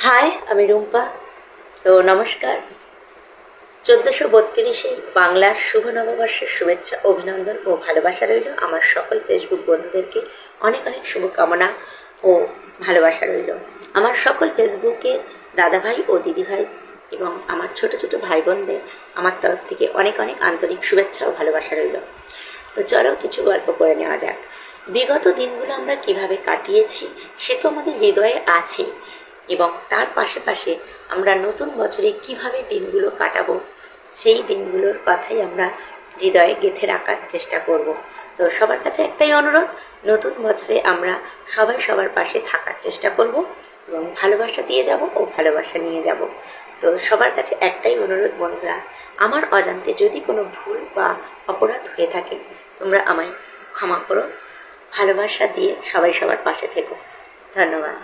High, আমি রুম্পা। তো নমস্কার। 1432 বাংলার শুভ নববর্ষের শুভেচ্ছা, অভিনন্দন ও ভালোবাসা রইল আমার সকল ফেসবুক বন্ধুদেরকে। অনেক অনেক শুভকামনা ও ভালোবাসা রইল আমার সকল ফেসবুকের দাদাভাই ও দিদিভাই এবং আমার ছোট ছোট ভাই বোনদের আমার তরফ থেকে অনেক অনেক আন্তরিক শুভেচ্ছা ও ভালোবাসা রইল। তো চলো কিছু গল্প করে নেওয়া যাক। বিগত দিনগুলো আমরা কিভাবে কাটিয়েছি সে তো আমাদের হৃদয়ে আছে, এবং তার পাশে আমরা নতুন বছরে কিভাবে দিনগুলো কাটাবো সেই দিনগুলোর কথাই আমরা হৃদয়ে গেঁথে রাখার চেষ্টা করব। তো সবার কাছে একটাই অনুরোধ, নতুন বছরে আমরা সবাই সবার পাশে থাকার চেষ্টা করব এবং ভালোবাসা দিয়ে যাব ও ভালোবাসা নিয়ে যাব। তো সবার কাছে একটাই অনুরোধ বন্ধুরা, আমার অজান্তে যদি কোনো ভুল বা অপরাধ হয়ে থাকে তোমরা আমায় ক্ষমা করো। ভালোবাসা দিয়ে সবাই সবার পাশে থেকো। ধন্যবাদ।